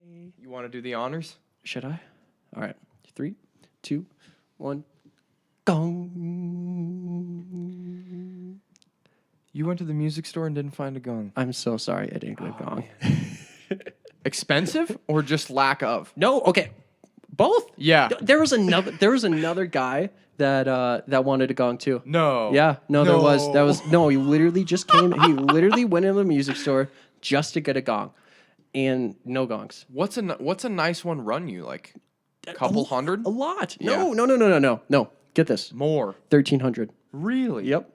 You want to do the honors? Should I? All right. 3, 2, 1. Gong. You went to the music store and didn't find a gong. I'm so sorry I didn't get a gong. Expensive or just lack of? No, okay. Both? Yeah. There was another guy that wanted a gong too. No. Yeah, no, there was. That was no, he literally just came. He literally went into the music store just to get a gong. And no gongs. What's a nice one run you? Like a couple hundred? A lot. Yeah. No. Get this. More. 1,300. Really? Yep.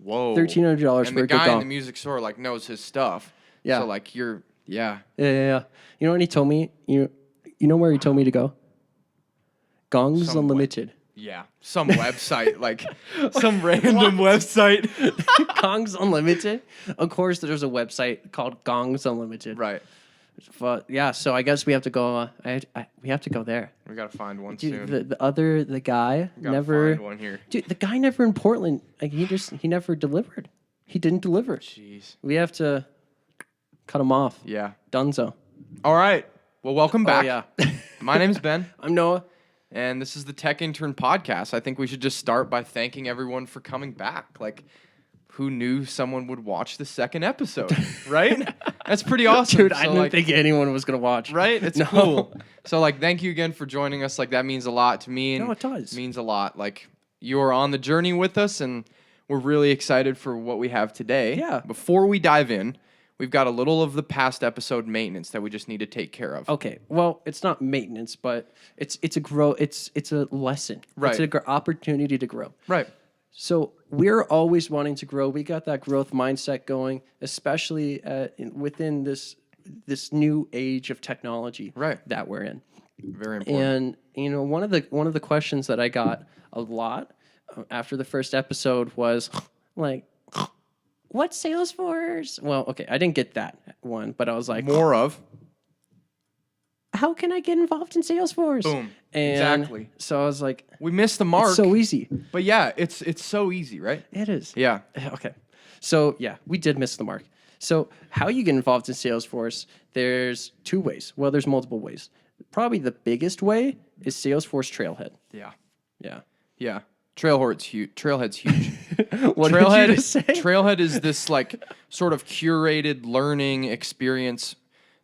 Whoa. $1,300 And for the a good guy in gong. the music store like knows his stuff. Yeah. So like yeah. Yeah. You know what he told me? You know where he told me to go? Gongs Some Unlimited. Yeah. Some website, like some random website. Gongs Unlimited? Of course, there's a website called Gongs Unlimited. Right. But yeah, so I guess we have to go. We have to go there. We gotta find one Dude, soon. the guy We gotta never. find one here. Dude, the guy never in Portland. Like he never delivered. He didn't deliver. Jeez. We have to cut him off. Yeah. Dunzo. All right. Well, welcome back. Oh yeah. My name's Ben. I'm Noah. And this is the Tech Intern Podcast. I think we should just start by thanking everyone for coming back. Like, who knew someone would watch the second episode, right? That's pretty awesome. Dude, So, I didn't think anyone was gonna watch. Right? It's No. cool. So, like, thank you again for joining us. Like, that means a lot to me. And No, it does. means a lot. Like, you are on the journey with us, and we're really excited for what we have today. Yeah. Before we dive in, we've got a little of the past episode maintenance that we just need to take care of. Okay, well, it's not maintenance, but it's a lesson. Right. It's an opportunity to grow. Right. So we're always wanting to grow. We got that growth mindset going, especially within this new age of technology Right. that we're in. Very important. And one of the questions that I got a lot after the first episode was like, "What's Salesforce?" Well, okay, I didn't get that one, but I was like, More of. how can I get involved in Salesforce? Boom. And Exactly. So I was like, We missed the mark. it's so easy. But yeah, it's so easy, right? It is. Yeah. Okay. So yeah, we did miss the mark. So how you get involved in Salesforce, there's 2 ways. Well, there's multiple ways. Probably the biggest way is Salesforce Trailhead. Yeah. Yeah. Yeah. Trailhead's huge. What Trailhead, did you just say? Trailhead is this like sort of curated learning experience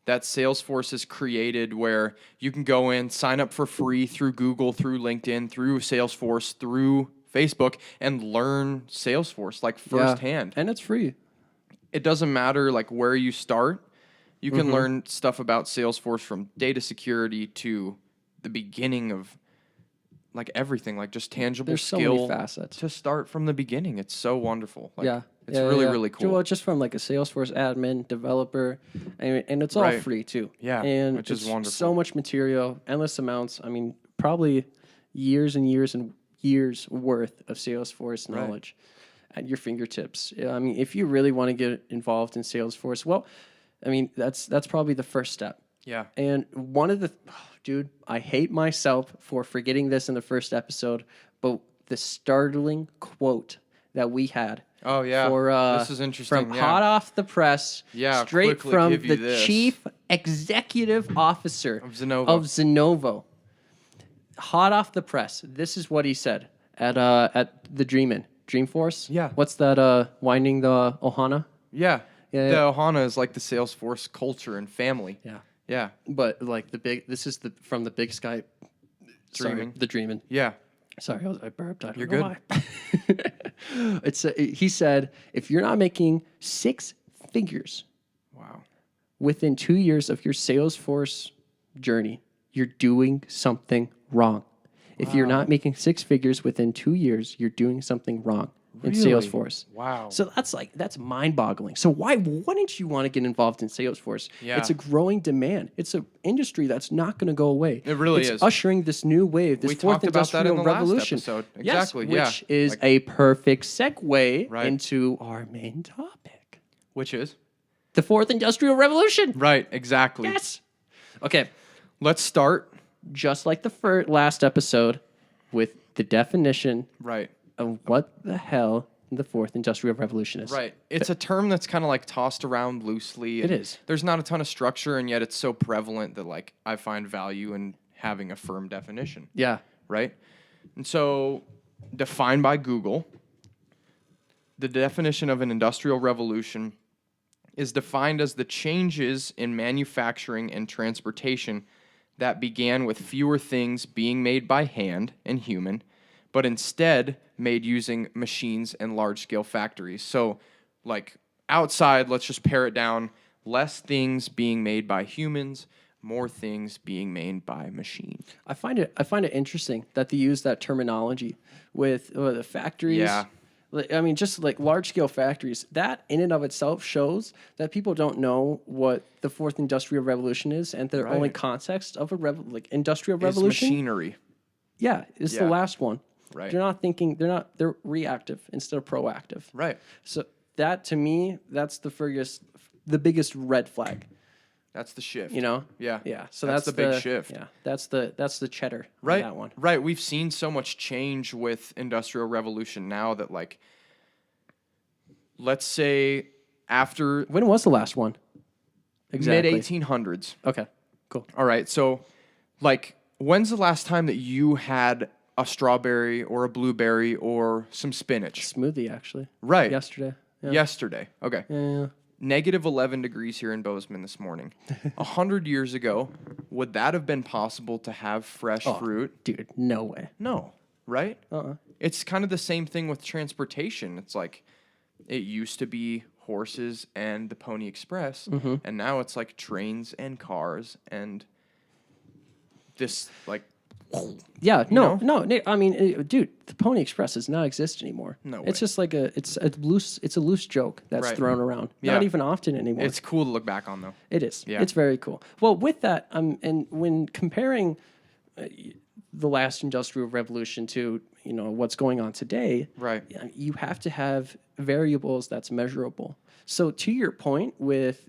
that Salesforce has created where you can go in, sign up for free through Google, through LinkedIn, through Salesforce, through Facebook, and learn Salesforce like firsthand. And it's free. It doesn't matter like where you start. You can learn stuff about Salesforce from data security to the beginning of like everything, like just tangible There's so skill many facets. to start from the beginning. It's so wonderful. Like, Yeah. It's really cool. Well, just from like a Salesforce admin, developer, and it's all Right. free too. Yeah, And which is it's wonderful. So much material, endless amounts. I mean, probably years and years and years worth of Salesforce knowledge at your fingertips. Yeah, I mean, if you really want to get involved in Salesforce, well, I mean, that's probably the first step. Yeah. And one of the, dude, I hate myself for forgetting this in the first episode, but the startling quote that we had. Oh, yeah. For, This is interesting, From yeah. hot off the press, Yeah, straight quickly from give you the this. chief executive officer Of Zenovo. Zenovo. Hot off the press. This is what he said at the Dreamforce. Yeah. What's that? Winding the Ohana. Yeah. Yeah, The yeah. Ohana is like the Salesforce culture and family. Yeah. Yeah. But like this is from the Big Sky. Sorry, Dreaming. the Dreaming. Yeah. Sorry, I burped. I don't You're know why. He said, if you're not making 6 figures Wow. within 2 years of your Salesforce journey, you're doing something wrong. If you're not making 6 figures within 2 years, you're doing something wrong in Really? Salesforce. Wow. So that's mind-boggling. So why wouldn't you want to get involved in Salesforce? Yeah. It's a growing demand. It's an industry that's not going to go away. It really it's is. ushering this new wave, this We fourth talked about that in industrial the last revolution. episode. Yes, Exactly, yeah. which is Like- a perfect segue Right. into our main topic. Which is? The fourth industrial revolution. Right. Exactly. Yes. Okay. Let's start. Just like the last episode with the definition Right. of what the hell the fourth industrial revolution is. Right. It's a term that's kind of like tossed around loosely. It is. There's not a ton of structure, and yet it's so prevalent that like I find value in having a firm definition. Yeah. Right. And so, defined by Google, the definition of an industrial revolution is defined as the changes in manufacturing and transportation that began with fewer things being made by hand and human, but instead made using machines and large-scale factories. So, like, outside, let's just pare it down. Less things being made by humans, more things being made by machine. I find it interesting that they use that terminology with the factories. Yeah. I mean, just like large scale factories. That in and of itself shows that people don't know what the fourth industrial revolution is, and their only context of a industrial revolution Is machinery. Yeah, it's the last one. Right. They're not thinking. They're reactive instead of proactive. Right. So that to me, that's the biggest red flag. That's the shift. You know? Yeah. Yeah. So that's the big shift. Yeah. That's the cheddar. Right. On that one. Right. We've seen so much change with industrial revolution now that, like, let's say after When was the last one? Exactly. mid 1800s. Okay. Cool. All right. So, like, when's the last time that you had a strawberry or a blueberry or some spinach? Smoothie actually. Right. Yesterday. Yeah. Yesterday. Okay. Yeah. Negative 11 degrees here in Bozeman this morning. 100 years ago, would that have been possible to have fresh fruit? Dude, no way. No, right? Uh-uh. It's kind of the same thing with transportation. It's like it used to be horses and the Pony Express, and now it's like trains and cars and this, like, Yeah, no, know? no. I mean, dude, the Pony Express does not exist anymore. No it's way. just like it's a loose joke that's Right. thrown around. Yeah. Not even often anymore. it's cool to look back on, though. It is. Yeah. It's very cool. Well, with that, and when comparing the last industrial revolution to what's going on today, Right. you have to have variables that's measurable. So to your point, with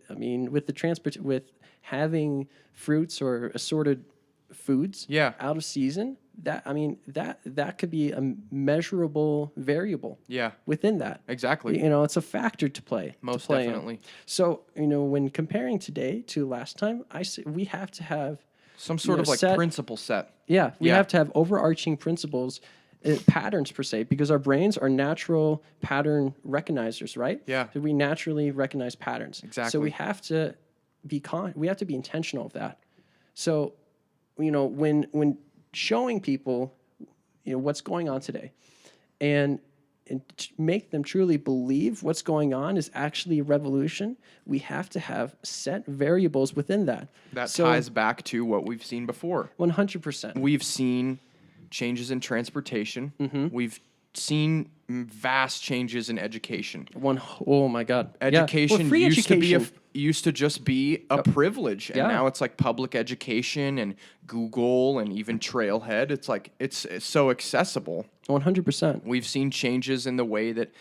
having fruits or assorted foods Yeah. out of season, that could be a measurable variable Yeah, within that. exactly. It's a factor to play. Most to play in. definitely. So, when comparing today to last time, I say we have to have Some sort of like principle set. we Yeah. have to have overarching principles, patterns per se, because our brains are natural pattern recognizers, right? Yeah. So we naturally recognize patterns. Exactly. So we have to be intentional of that. So, when showing people, what's going on today, and make them truly believe what's going on is actually a revolution, we have to have set variables within that. That ties back to what we've seen before. 100%. We've seen changes in transportation. We've seen vast changes in education. Oh my God. Education free used education. to be used to just be a privilege, and Yeah. now it's like public education and Google and even Trailhead. It's like it's so accessible. 100%. We've seen changes in the way that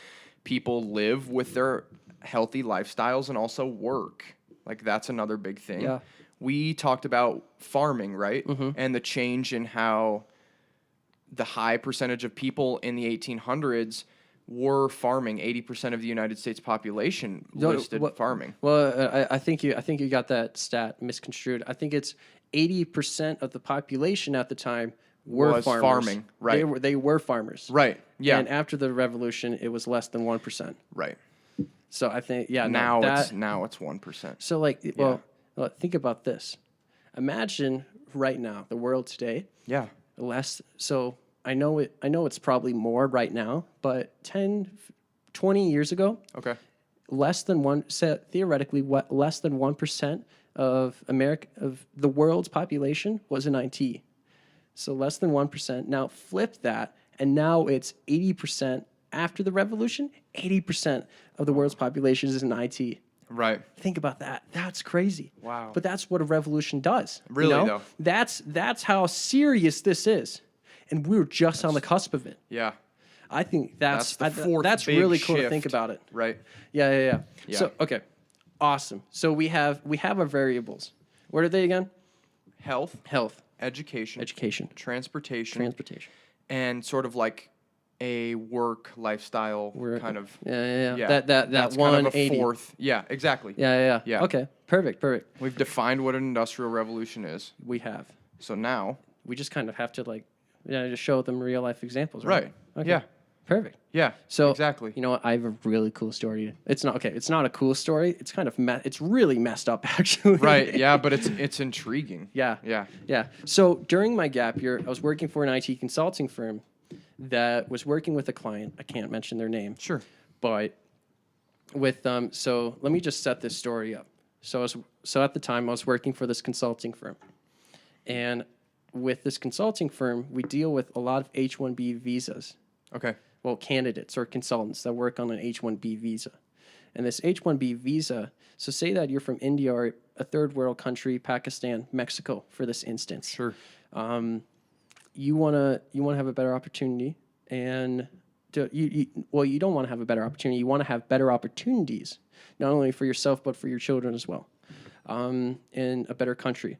people live with their healthy lifestyles and also work. Like that's another big thing. Yeah. We talked about farming, right? And the change in how the high percentage of people in the 1800s were farming. 80% of the United States population listed farming. Well, I think you got that stat misconstrued. I think it's 80% of the population at the time were Was farmers. farming, right. They were farmers. Right. Yeah. And after the revolution, it was less than 1%. Right. So I think, Now it's 1%. So think about this. Imagine right now, the world today, Yeah. so I know it's probably more right now, but 10, 20 years ago, Okay. less than 1% of the world's population was in IT. So less than 1%. Now flip that, and now it's 80% after the revolution. 80% of the world's population is in IT. Right. Think about that. That's crazy. Wow. But that's what a revolution does. Really, though. That's how serious this is. And we're just on the cusp of it. Yeah. I think That's the fourth that's big really cool to shift. think about it. Right. Yeah. Yeah. So okay. Awesome. So we have our variables. What are they again? Health, Health, education, education, transportation, transportation. and sort of like a work lifestyle We're- kind of. Yeah. Yeah, That that's one kind of a eighty. fourth. Yeah, exactly. Yeah. Yeah. Okay. Perfect. We've defined what an industrial revolution is. We have. So now, We just kind of have to just show them real life examples, right? right? Okay. Yeah, Perfect. yeah. So exactly. You know what? I have a really cool story. It's not okay. It's not a cool story. It's kind of it's really messed up actually. Right. Yeah, but it's intriguing. Yeah. Yeah. Yeah. So during my gap year, I was working for an IT consulting firm that was working with a client. I can't mention their name. Sure. But with so let me just set this story up. So at the time I was working for this consulting firm. And with this consulting firm, we deal with a lot of H-1B visas. Okay. Well, candidates or consultants that work on an H-1B visa. And this H-1B visa, so say that you're from India or a third world country, Pakistan, Mexico, for this instance. Sure. You wanna have a better opportunity, and you don't want to have a better opportunity. You want to have better opportunities, not only for yourself but for your children as well, in a better country.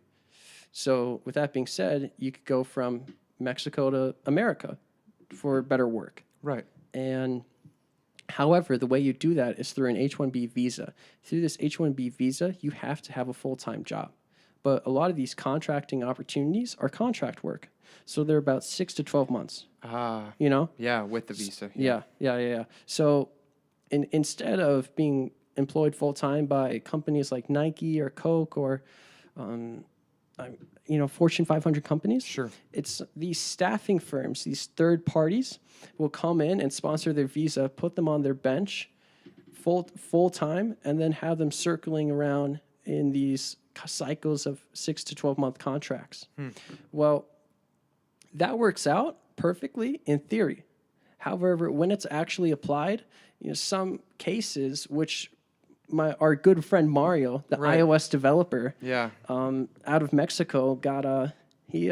So, with that being said, you could go from Mexico to America for better work. Right. And however, the way you do that is through an H-1B visa. Through this H-1B visa, you have to have a full-time job. But a lot of these contracting opportunities are contract work. So they're about 6 to 12 months, Ah. you know? Yeah, with the visa. Yeah. So instead of being employed full-time by companies like Nike or Coke or Fortune 500 companies. Sure. It's these staffing firms, these third parties will come in and sponsor their visa, put them on their bench full time, and then have them circling around in these cycles of 6 to 12-month contracts. Well, that works out perfectly in theory. However, when it's actually applied, some cases which our good friend Mario, the Right. iOS developer, Yeah. out of Mexico, got he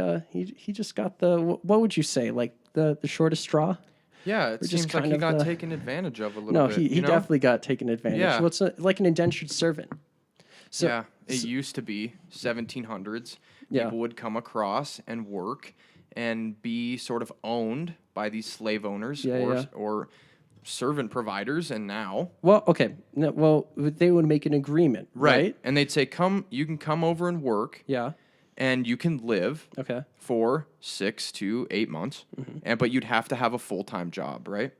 just got what would you say, like the shortest straw? Yeah, it just seems like kind he of got the- taken advantage of a little No, bit. he definitely got taken advantage. Yeah. Well, it's like an indentured servant. So, Yeah, it used to be 1700s. Yeah. People would come across and work and be sort of owned by these slave owners or servant providers, and now well, okay. No, well, they would make an agreement, right? and they'd say, you can come over and work, Yeah. and you can live Okay. for 6 to 8 months, but you'd have to have a full-time job, right?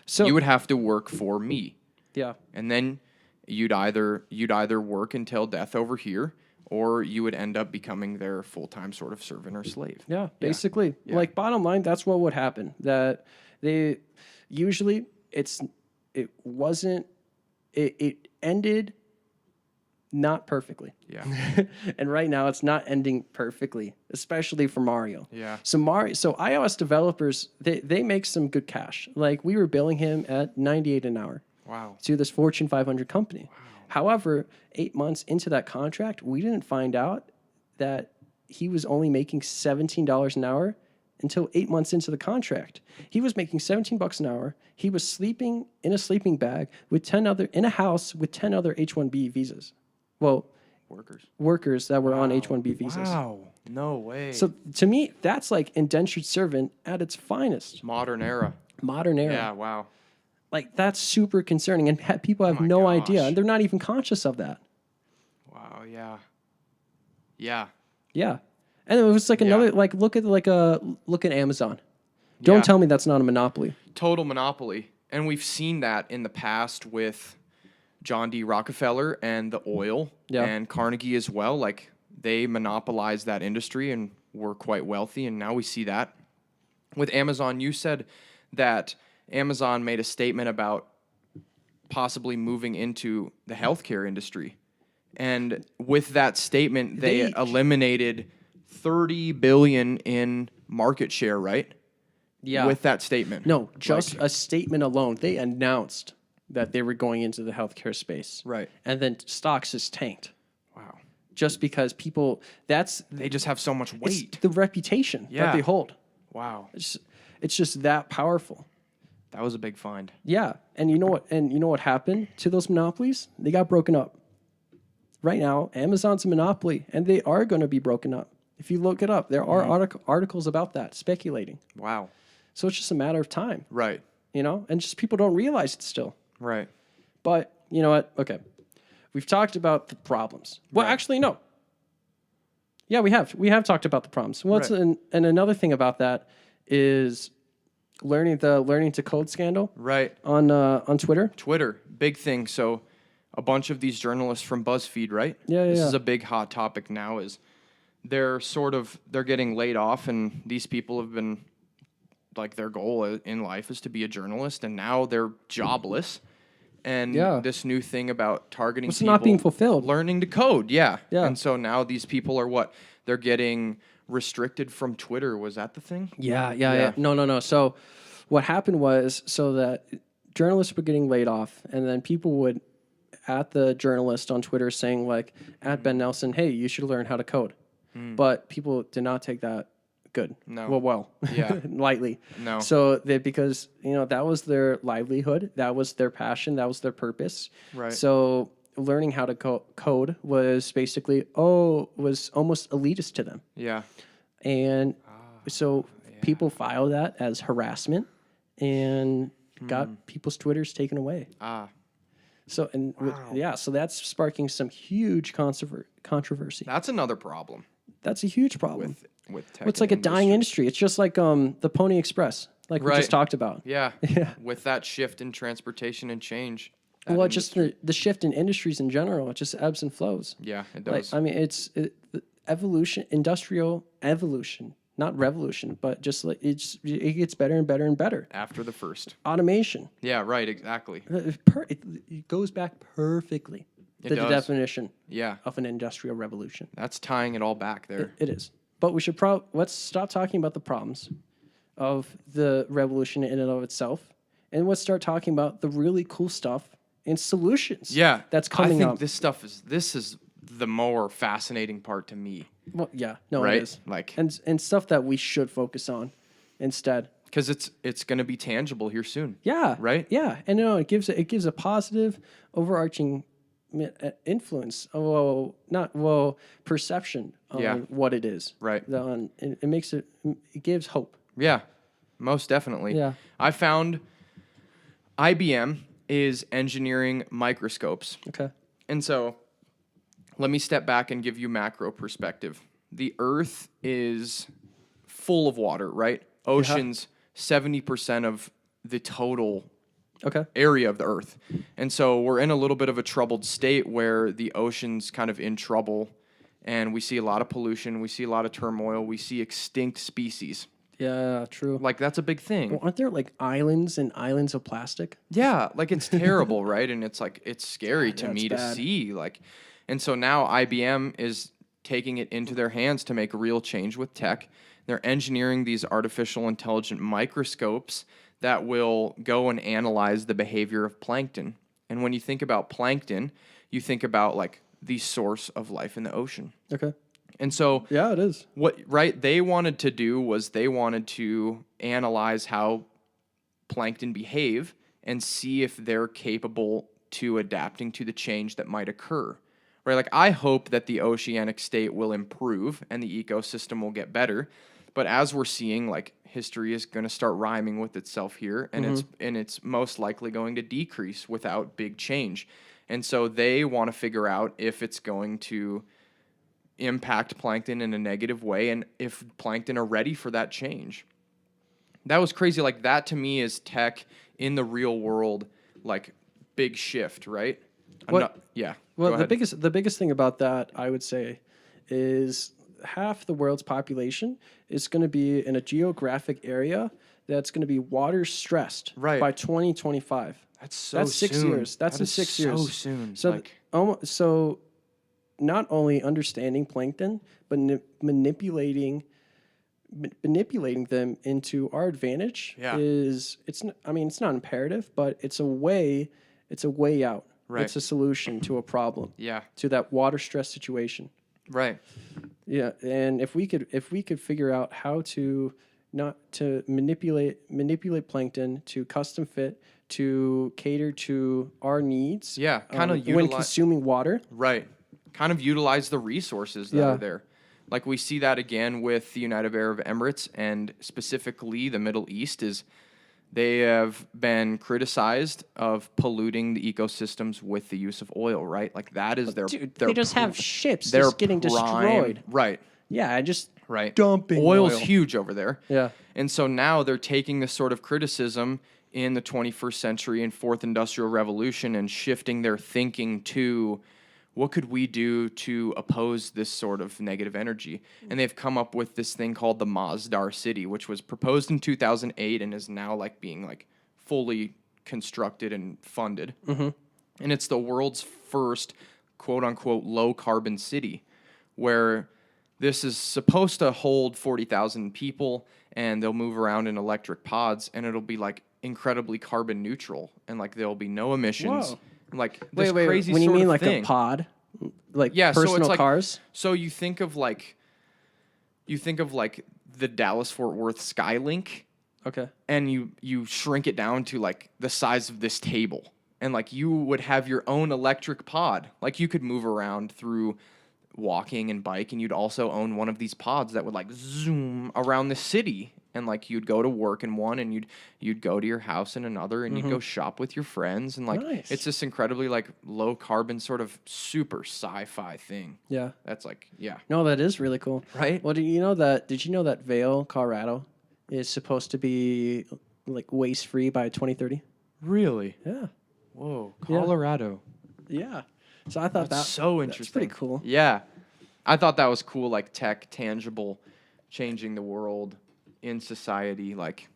So You would have to work for me, yeah. and then you'd either work until death over here, or you would end up becoming their full-time sort of servant or slave. Yeah, basically. Yeah. Like bottom line, that's what would happen. That they usually it ended not perfectly. Yeah. And right now it's not ending perfectly, especially for Mario. Yeah. So iOS developers, they make some good cash. Like we were billing him at $98 an hour. Wow. To this Fortune 500 company. However, 8 months into that contract, we didn't find out that he was only making $17 an hour until 8 months into the contract. He was making $17 an hour. He was sleeping in a sleeping bag in a house with 10 other H-1B visas. Well, workers that were on H-1B visas. Wow. No way. So to me, that's like indentured servant at its finest. Modern era. Modern era. Yeah, wow. Like that's super concerning, and people have my no gosh. idea, and they're not even conscious of that. Wow, yeah. Yeah. Yeah, and it was like another look at Amazon. Don't Yeah. tell me that's not a monopoly. Total monopoly. And we've seen that in the past with John D. Rockefeller and the oil and Carnegie as well. Like they monopolized that industry and were quite wealthy. And now we see that with Amazon. You said that Amazon made a statement about possibly moving into the healthcare industry. And with that statement, they eliminated $30 billion in market share, right? Yeah. With that statement. No, just a statement alone. They announced that they were going into the healthcare space. Right. And then stocks just tanked. Wow. Just because They just have so much it's weight. the reputation that they hold. Wow. It's just that powerful. That was a big find. Yeah, and you know what? And you know what happened to those monopolies? They got broken up. Right now, Amazon's a monopoly, and they are going to be broken up. If you look it up, there are articles about that speculating. Wow. So it's just a matter of time, Right. and just people don't realize it still. Right. But you know what? Okay. We've talked about the problems. Well, Right. actually, no. Yeah, we have. We have talked about the problems. Well, Right. and another thing about that is learning to code scandal Right. on Twitter. Twitter, big thing. So a bunch of these journalists from BuzzFeed, right? Yeah, This yeah. is a big hot topic now is they're getting laid off, and these people have been like their goal in life is to be a journalist, and now they're jobless. And Yeah. this new thing about targeting It's people not being fulfilled. learning to code, yeah. Yeah. And so now these people are what? They're getting restricted from Twitter. Was that the thing? Yeah. No. So what happened was that journalists were getting laid off, and then people would at the journalist on Twitter saying like at Ben Nelson, hey, you should learn how to code. But people did not take that good. No. Well. Yeah. Lightly. No. So because that was their livelihood, that was their passion, that was their purpose. Right. So learning how to code was basically was almost elitist to them. Yeah. And so people filed that as harassment and got people's Twitters taken away. So so that's sparking some huge controversy. That's another problem That's a huge problem. with tech. It's like a dying industry. It's just like the Pony Express, like we Right. just talked about. Yeah. Yeah. With that shift in transportation and change. that Well, just industry- the shift in industries in general, it just ebbs and flows. Yeah, it Like does. I mean, the evolution, industrial evolution, not revolution, but just like it gets better and better and better. After the first. Automation. Yeah, right, exactly. It goes back perfectly to the does. definition Yeah. of an industrial revolution. That's tying it all back there. It is. But we should let's stop talking about the problems of the revolution in and of itself, and let's start talking about the really cool stuff and solutions. Yeah. that's coming I think up. this is the more fascinating part to me. Well, yeah, no, Right? it is. Like- and stuff that we should focus on instead. Because it's going to be tangible here soon. Yeah. Right? Yeah, and it gives a positive, overarching influence. Perception on Yeah. what it is. Right. It makes it gives hope. Yeah, most definitely. Yeah. I found IBM is engineering microscopes. Okay. And so let me step back and give you macro perspective. The Earth is full of water, right? Oceans, 70% of the total Okay. area of the Earth. And so we're in a little bit of a troubled state where the ocean's kind of in trouble, and we see a lot of pollution, we see a lot of turmoil, we see extinct species. Yeah, true. Like, that's a big thing. Well, aren't there like islands and islands of plastic? Yeah, like it's terrible, right? And it's like it's scary to that's me to bad. see. Like, and so now IBM is taking it into their hands to make a real change with tech. They're engineering these artificial intelligent microscopes that will go and analyze the behavior of plankton. And when you think about plankton, you think about like the source of life in the ocean. Okay. And so Yeah, it is. what they wanted to do was they wanted to analyze how plankton behave and see if they're capable to adapting to the change that might occur. Right? Like, I hope that the oceanic state will improve and the ecosystem will get better. But as we're seeing, like, history is going to start rhyming with itself here, and it's most likely going to decrease without big change. And so they want to figure out if it's going to impact plankton in a negative way and if plankton are ready for that change. That was crazy. Like, that to me is tech in the real world, like, big shift, right? Yeah. Well, Go the ahead. biggest thing about that, I would say, is half the world's population is going to be in a geographic area that's going to be water stressed Right. by 2025. That's so That's 6 soon. years. That's That in is 6 so years. soon. So, Like, so not only understanding plankton, but manipulating them into our advantage Yeah. it's not imperative, but it's a way out. Right. It's a solution to a problem, yeah. to that water stress situation. Right. Yeah, and if we could figure out how to not to manipulate plankton to custom fit to cater to our needs. Yeah, kind of when consuming water. Right. Kind of utilize the resources that Yeah. are there. Like we see that again with the United Arab Emirates, and specifically the Middle East is they have been criticized of polluting the ecosystems with the use of oil, right? Like that is their Dude, their they just have ships their just getting prime- destroyed. Right. Yeah, just Right. dumping Oil's oil. huge over there. Yeah. And so now they're taking this sort of criticism in the 21st century and fourth industrial revolution and shifting their thinking to what could we do to oppose this sort of negative energy? And they've come up with this thing called the Masdar City, which was proposed in 2008 and is now like being like fully constructed and funded. And it's the world's first quote unquote low carbon city, where this is supposed to hold 40,000 people, and they'll move around in electric pods, and it'll be like incredibly carbon neutral, and like there'll be no emissions. Whoa. Like this Wait. crazy When you sort mean of like thing. a pod, like Yeah, so personal it's like cars? So you think of like the Dallas Fort Worth Skylink, Okay. and you shrink it down to like the size of this table, and like you would have your own electric pod. Like you could move around through walking and bike, and you'd also own one of these pods that would like zoom around the city, and like you'd go to work in one, and you'd go to your house in another, and you'd go shop with your friends, and like Nice. it's this incredibly like low carbon sort of super sci-fi thing. Yeah. That's like No, that is really cool. Right? Well, did you know that Vail, Colorado is supposed to be like waste free by 2030? Really? Yeah. Whoa, Yeah. Colorado. Yeah. So I thought That's so that's interesting. pretty cool. Yeah. I thought that was cool, like tech, tangible, changing the world in society, like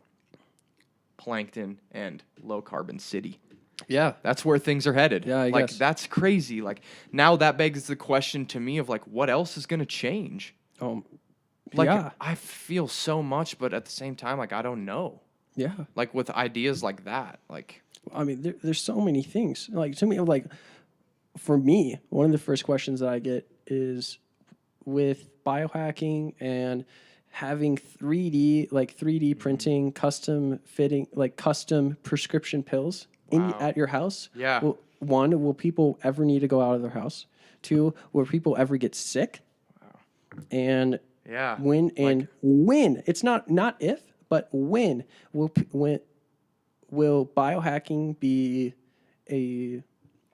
plankton and low carbon city. Yeah. That's where things are headed. Yeah, I like guess. that's crazy. Like now that begs the question to me of like what else is going to change? Like yeah. I feel so much, but at the same time like I don't know. Yeah. Like with ideas like that, like I mean, there's so many things. Like to me, like for me, one of the first questions that I get is with biohacking and having 3D printing, custom fitting, like custom prescription pills at your house. Yeah. Well, one, will people ever need to go out of their house? Two, will people ever get sick? And yeah. when it's not if, but when will biohacking be a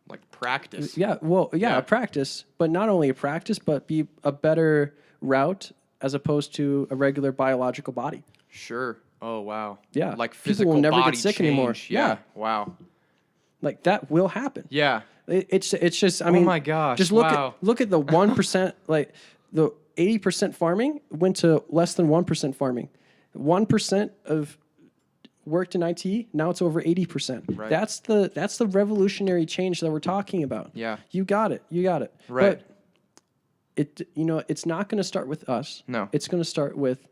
Like practice. a practice, but not only a practice, but be a better route as opposed to a regular biological body. Sure. Oh wow. Yeah. Like People physical will never get body sick change. anymore. Yeah. Yeah. Wow. Like that will happen. Yeah. It's just I mean, my gosh, just look wow. at the 1%, like the 80% farming went to less than 1% farming. 1% of worked in IT, now it's over 80%. Right. That's the revolutionary change that we're talking about. Yeah. You got it. Right. But it's not going to start with us. No. It's going to start with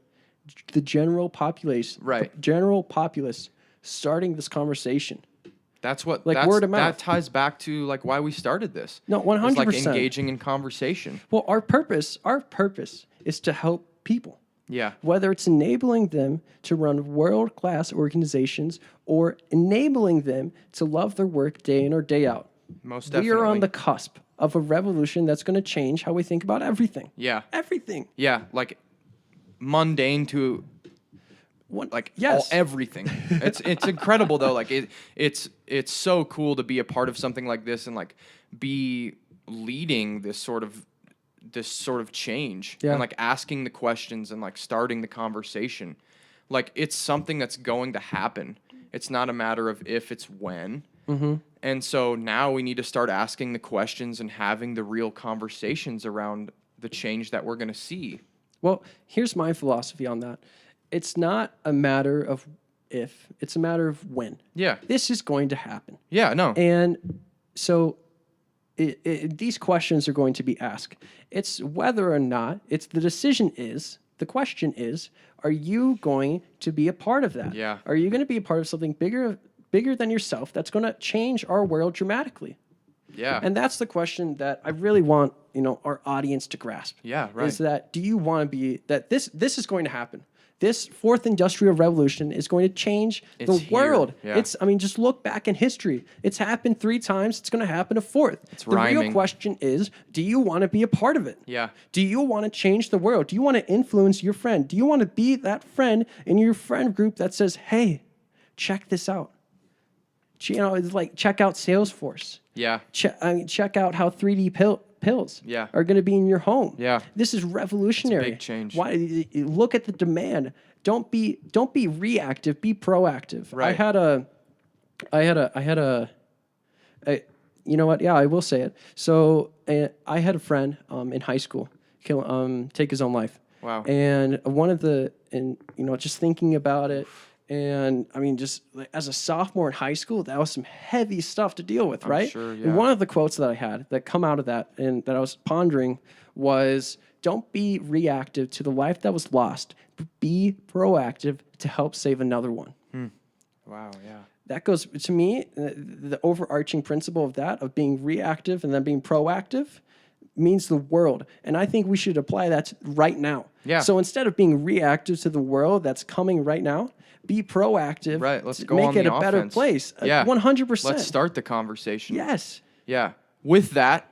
the general population. Right. The general populace starting this conversation. That's what Like word of mouth. That ties back to like why we started this. No, It's like 100%. engaging in conversation. Well, our purpose is to help people. Yeah. Whether it's enabling them to run world-class organizations or enabling them to love their work day in or day out. Most We definitely. are on the cusp of a revolution that's going to change how we think about everything. Yeah. Everything. Yeah. Like mundane to Yes. everything. It's incredible though. Like it's so cool to be a part of something like this and like be leading this sort of change Yeah. and like asking the questions and like starting the conversation. Like it's something that's going to happen. It's not a matter of if, it's when. Mm-hmm. And so now we need to start asking the questions and having the real conversations around the change that we're going to see. Well, here's my philosophy on that. It's not a matter of if, it's a matter of when. Yeah. This is going to happen. Yeah, no. And so these questions are going to be asked. It's whether or not, the question is, are you going to be a part of that? Yeah. Are you going to be a part of something bigger than yourself that's going to change our world dramatically? Yeah. And that's the question that I really want, our audience to grasp. Yeah, right. Is that, do you want to be, that this is going to happen. This fourth industrial revolution is going to change It's the here. world. Yeah. Just look back in history. It's happened 3 times. It's going to happen a fourth. The real rhyming. question is, do you want to be a part of it? Yeah. Do you want to change the world? Do you want to influence your friend? Do you want to be that friend in your friend group that says, hey, check this out? It's like, check out Salesforce. Yeah. Check out how 3D pills Yeah. are going to be in your home. Yeah. This is revolutionary. big change. Why look at the demand? Don't be reactive. Be proactive. Right. You know what? Yeah, I will say it. So I had a friend in high school take his own life. Wow. And just thinking about it. And I mean, just like, as a sophomore in high school, that was some heavy stuff to deal with, right? sure, yeah. And one of the quotes that I had that come out of that and that I was pondering was, don't be reactive to the life that was lost, but be proactive to help save another one. Wow, yeah. That goes, to me, the overarching principle of that, of being reactive and then being proactive, means the world. And I think we should apply that right now. Yeah. So instead of being reactive to the world that's coming right now, be proactive. Right, let's to go make on it the a better offense. place. Yeah. 100%. Let's start the conversation. Yes. Yeah. With that,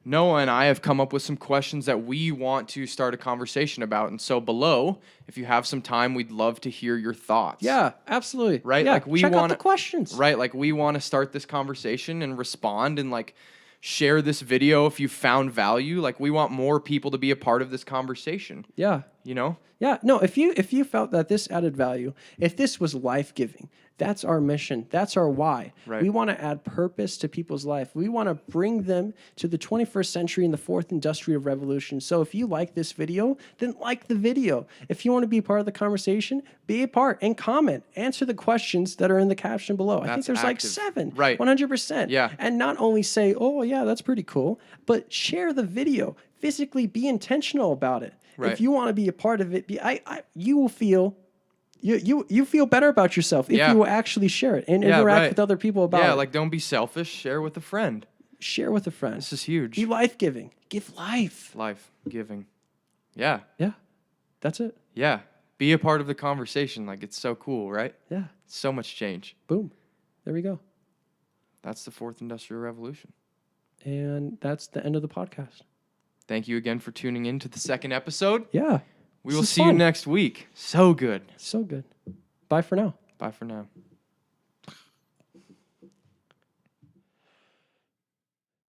Noah and I have come up with some questions that we want to start a conversation about. And so below, if you have some time, we'd love to hear your thoughts. Yeah, absolutely. Right? Yeah, Like we check out want the questions. Right? Like we want to start this conversation and respond and like share this video if you found value. Like we want more people to be a part of this conversation. Yeah. You know? Yeah, no, if you felt that this added value, if this was life-giving, that's our mission. That's our why. Right. We want to add purpose to people's life. We want to bring them to the 21st century and the fourth industrial revolution. So if you like this video, then like the video. If you want to be part of the conversation, be a part and comment. Answer the questions that are in the caption below. I think That's there's like active. 7. Right. 100%. Yeah. And not only say, oh, yeah, that's pretty cool, but share the video. Physically be intentional about it. Right. If you want to be a part of it, you will feel you feel better about yourself if you will actually share it and interact with other people about it. Yeah, like don't be selfish. Share with a friend. Share with a friend. This is huge. Be life-giving. Give life. Life giving. Yeah. Yeah. That's it. Yeah. Be a part of the conversation. Like it's so cool, right? Yeah. So much change. Boom. There we go. That's the fourth industrial revolution. And that's the end of the podcast. Thank you again for tuning in to the second episode. Yeah. We will see you next week. So good. So good. Bye for now. Bye for now.